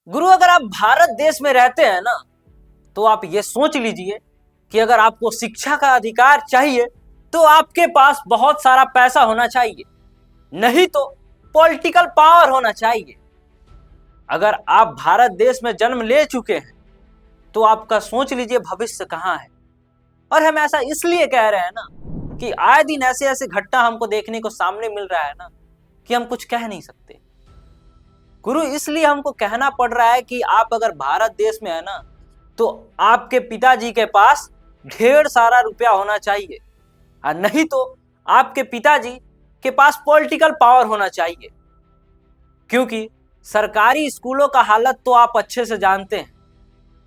गुरु, अगर आप भारत देश में रहते हैं ना, तो आप ये सोच लीजिए कि अगर आपको शिक्षा का अधिकार चाहिए तो आपके पास बहुत सारा पैसा होना चाहिए, नहीं तो पॉलिटिकल पावर होना चाहिए। अगर आप भारत देश में जन्म ले चुके हैं तो आपका सोच लीजिए भविष्य कहां है। और हम ऐसा इसलिए कह रहे हैं ना कि आए दिन ऐसे ऐसे घटना हमको देखने को सामने मिल रहा है ना कि हम कुछ कह नहीं सकते। गुरु, इसलिए हमको कहना पड़ रहा है कि आप अगर भारत देश में है ना, तो आपके पिताजी के पास ढेर सारा रुपया होना चाहिए, और नहीं तो आपके पिताजी के पास पॉलिटिकल पावर होना चाहिए। क्योंकि सरकारी स्कूलों का हालत तो आप अच्छे से जानते हैं।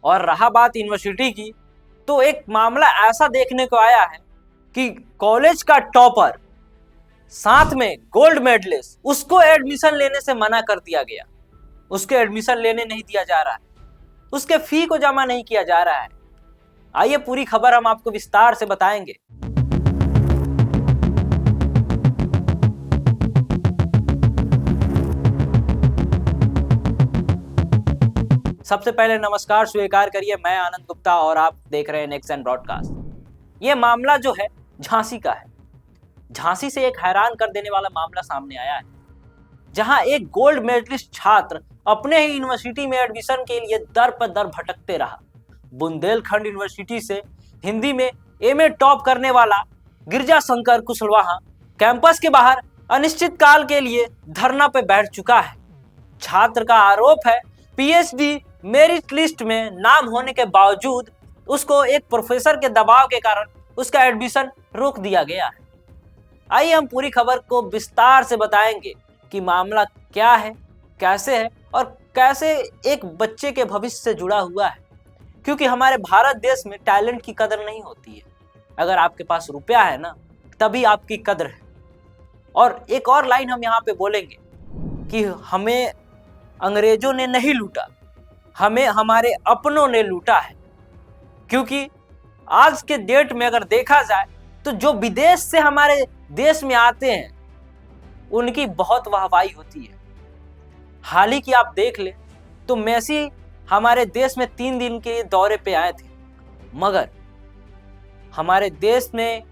और रहा बात यूनिवर्सिटी की, तो एक मामला ऐसा देखने को आया है कि कॉलेज का टॉपर साथ में गोल्ड मेडलिस्ट, उसको एडमिशन लेने से मना कर दिया गया। उसके एडमिशन लेने नहीं दिया जा रहा है, उसके फी को जमा नहीं किया जा रहा है। आइए पूरी खबर हम आपको विस्तार से बताएंगे। सबसे पहले नमस्कार स्वीकार करिए, मैं आनंद गुप्ता और आप देख रहे हैं नेक्स्ट एंड ब्रॉडकास्ट। ये मामला जो है झांसी का है। झांसी से एक हैरान कर देने वाला मामला सामने आया है, जहां एक गोल्ड मेडलिस्ट छात्र अपने ही यूनिवर्सिटी में एडमिशन के लिए दर पर दर भटकते रहा। बुंदेलखंड यूनिवर्सिटी से हिंदी में एमए टॉप करने वाला गिरजा शंकर कुशवाहा कैंपस के बाहर अनिश्चित काल के लिए धरना पे बैठ चुका है। छात्र का आरोप है पीएचडी मेरिट लिस्ट में नाम होने के बावजूद उसको एक प्रोफेसर के दबाव के कारण उसका एडमिशन रोक दिया गया है। आइए हम पूरी खबर को विस्तार से बताएंगे कि मामला क्या है, कैसे है और कैसे एक बच्चे के भविष्य से जुड़ा हुआ है। क्योंकि हमारे भारत देश में टैलेंट की कदर नहीं होती है। अगर आपके पास रुपया है ना, तभी आपकी कदर है। और एक और लाइन हम यहाँ पे बोलेंगे कि हमें अंग्रेजों ने नहीं लूटा, हमें हमारे अपनों ने लूटा है। क्योंकि आज के डेट में अगर देखा जाए तो जो विदेश से हमारे देश में आते हैं उनकी बहुत वाहवाही होती है। हाल ही की आप देख ले तो मेसी हमारे देश में 3 दिन के दौरे पे आए थे, मगर हमारे देश में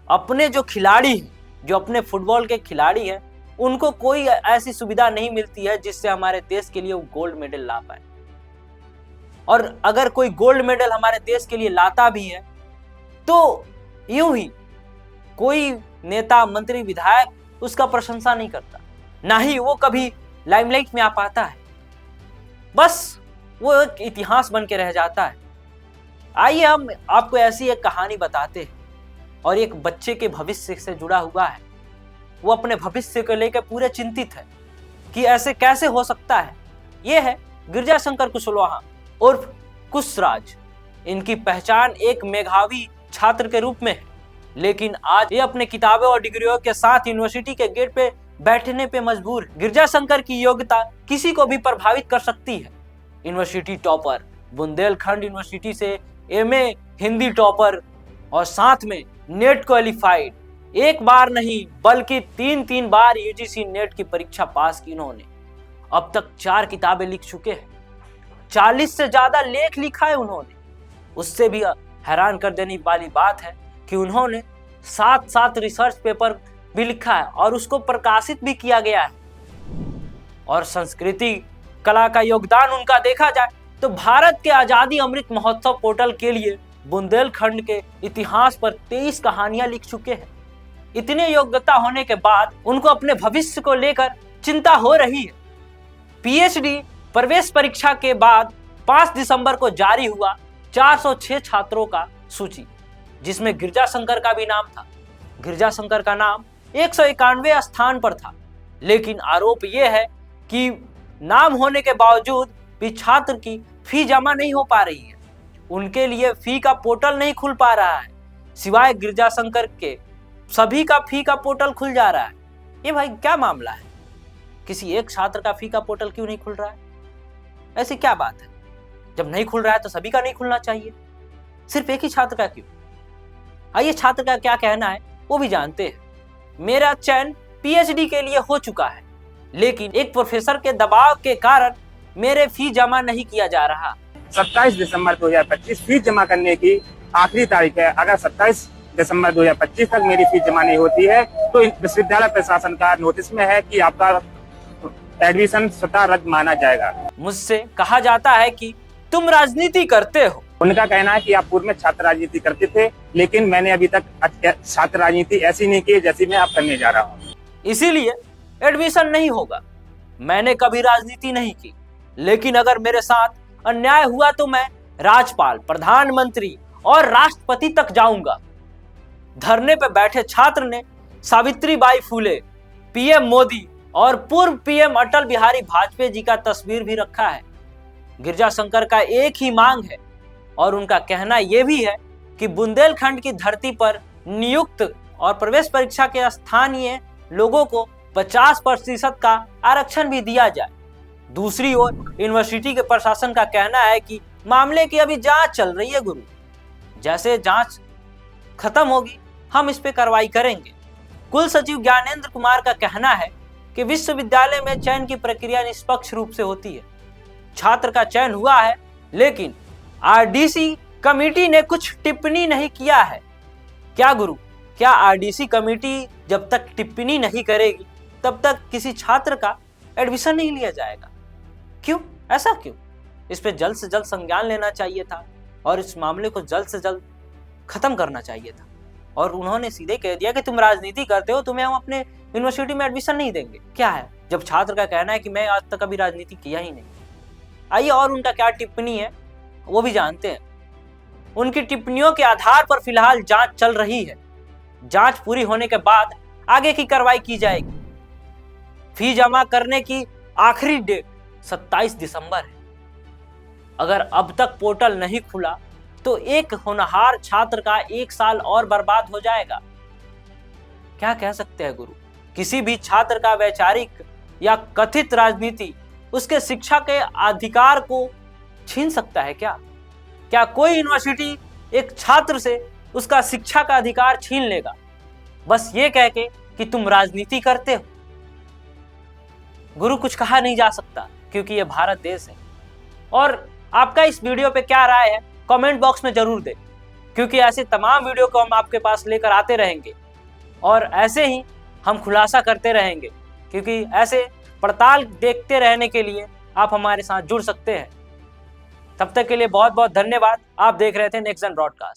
अपने जो खिलाड़ी हैं, जो अपने फुटबॉल के खिलाड़ी हैं, उनको कोई ऐसी सुविधा नहीं मिलती है जिससे हमारे देश के लिए वो गोल्ड मेडल ला पाए। और अगर कोई गोल्ड मेडल हमारे देश के लिए लाता भी है तो यूं ही कोई नेता, मंत्री, विधायक उसका प्रशंसा नहीं करता, ना ही वो कभी लाइमलाइट में आ पाता है। बस वो एक इतिहास बन के रह जाता है। आइए हम आपको ऐसी एक कहानी बताते हैं, और एक बच्चे के भविष्य से जुड़ा हुआ है। वो अपने भविष्य को लेकर पूरे चिंतित है कि ऐसे कैसे हो सकता है। ये है गिरजा शंकर कुशवाहा उर्फ कुशराज। इनकी पहचान एक मेधावी छात्र के रूप में है, लेकिन आज ये अपने किताबों और डिग्रियों के साथ यूनिवर्सिटी के गेट पे बैठने पे मजबूर है। गिरजा शंकर की योग्यता किसी को भी प्रभावित कर सकती है। यूनिवर्सिटी टॉपर, बुंदेलखंड यूनिवर्सिटी से एमए हिंदी टॉपर, और साथ में नेट क्वालिफाइड। एक बार नहीं बल्कि 3 बार यूजीसी नेट की परीक्षा पास की इन्होंने। अब तक 4 किताबें लिख चुके हैं, 40 से ज्यादा लेख लिखा है उन्होंने। उससे भी हैरान कर देने वाली बात है कि उन्होंने 7 रिसर्च पेपर भी लिखा है और उसको प्रकाशित भी किया गया है। और संस्कृति कला का योगदान उनका देखा जाए तो भारत के आजादी अमृत महोत्सव पोर्टल के लिए बुंदेलखंड के इतिहास पर 23 कहानियां लिख चुके हैं। इतने योग्यता होने के बाद उनको अपने भविष्य को लेकर चिंता हो रही है। पीएचडी प्रवेश परीक्षा के बाद 5 दिसंबर को जारी हुआ 406 छात्रों का सूची, जिसमें गिरजा शंकर का भी नाम था। गिरजा शंकर का नाम 191वें स्थान पर था, लेकिन आरोप यह है कि नाम होने के बावजूद भी छात्र की फी जमा नहीं हो पा रही है। उनके लिए फी का पोर्टल नहीं खुल पा रहा है। सिवाय गिरजा शंकर के सभी का फी का पोर्टल खुल जा रहा है। ये भाई क्या मामला है? किसी एक छात्र का फी का पोर्टल क्यों नहीं खुल रहा है? ऐसी क्या बात है? जब नहीं खुल रहा है तो सभी का नहीं खुलना चाहिए, सिर्फ एक ही छात्र का क्यों? आइए छात्र का क्या कहना है वो भी जानते हैं। मेरा चयन पीएचडी के लिए हो चुका है, लेकिन एक प्रोफेसर के दबाव के कारण मेरे फी जमा नहीं किया जा रहा। 27 दिसंबर 2025 फीस जमा करने की आखिरी तारीख है। अगर 27 दिसंबर 2025 तक मेरी फीस जमा नहीं होती है तो विश्वविद्यालय प्रशासन का नोटिस में है कि आपका एडमिशन स्वतः रद्द माना जाएगा। मुझसे कहा जाता है कि तुम राजनीति करते हो। उनका कहना है कि आप पूर्व में छात्र राजनीति करते थे, लेकिन मैंने अभी तक छात्र राजनीति ऐसी नहीं की जैसी मैं अब करने जा रहा हूँ, इसीलिए एडमिशन नहीं होगा। मैंने कभी राजनीति नहीं की, लेकिन अगर मेरे साथ अन्याय हुआ तो मैं राज्यपाल, प्रधानमंत्री और राष्ट्रपति तक जाऊंगा। धरने पर बैठे छात्र ने सावित्रीबाई फुले, पीएम मोदी और पूर्व पीएम अटल बिहारी वाजपेयी जी का तस्वीर भी रखा है। गिरजाशंकर का एक ही मांग है और उनका कहना यह भी है कि बुंदेलखंड की धरती पर नियुक्त और प्रवेश परीक्षा के स्थानीय लोगों को 50% का आरक्षण भी दिया जाए। दूसरी ओर यूनिवर्सिटी के प्रशासन का कहना है कि मामले की अभी जांच चल रही है गुरु, जैसे जांच खत्म होगी हम इस पे कार्रवाई करेंगे। कुल सचिव ज्ञानेंद्र कुमार का कहना है कि विश्वविद्यालय में चयन की प्रक्रिया निष्पक्ष रूप से होती है। छात्र का चयन हुआ है, लेकिन आरडीसी कमेटी ने कुछ टिप्पणी नहीं किया है। क्या गुरु, क्या आरडीसी कमेटी जब तक टिप्पणी नहीं करेगी तब तक किसी छात्र का एडमिशन नहीं लिया जाएगा? क्यों, ऐसा क्यों? इस पे जल्द से जल्द संज्ञान लेना चाहिए था और इस मामले को जल्द से जल्द खत्म करना चाहिए था। और उन्होंने सीधे कह दिया कि तुम राजनीति करते हो, तुम्हें हम अपने यूनिवर्सिटी में एडमिशन नहीं देंगे। क्या है, जब छात्र का कहना है कि मैं आज तक कभी राजनीति किया ही नहीं। आइए और उनका क्या टिप्पणी है वो भी जानते हैं। उनकी टिप्पणियों के आधार पर फिलहाल जांच चल रही है। जांच पूरी होने के बाद आगे की कार्रवाई की जाएगी। फी जमा करने की आखिरी डेट 27 दिसंबर है। अगर अब तक पोर्टल नहीं खुला तो एक होनहार छात्र का 1 साल और बर्बाद हो जाएगा। क्या कह सकते हैं गुरु, किसी भी छात्र का वैचारिक या कथित राजनीति उसके शिक्षा के अधिकार को छीन सकता है क्या? क्या कोई यूनिवर्सिटी एक छात्र से उसका शिक्षा का अधिकार छीन लेगा बस ये कह के कि तुम राजनीति करते हो? गुरु, कुछ कहा नहीं जा सकता क्योंकि ये भारत देश है। और आपका इस वीडियो पे क्या राय है कमेंट बॉक्स में जरूर दें, क्योंकि ऐसे तमाम वीडियो को हम आपके पास लेकर आते रहेंगे और ऐसे ही हम खुलासा करते रहेंगे, क्योंकि ऐसे पड़ताल देखते रहने के लिए आप हमारे साथ जुड़ सकते हैं। तब तक के लिए बहुत बहुत धन्यवाद। आप देख रहे थे नेक्स्ट जेन ब्रॉडकास्ट।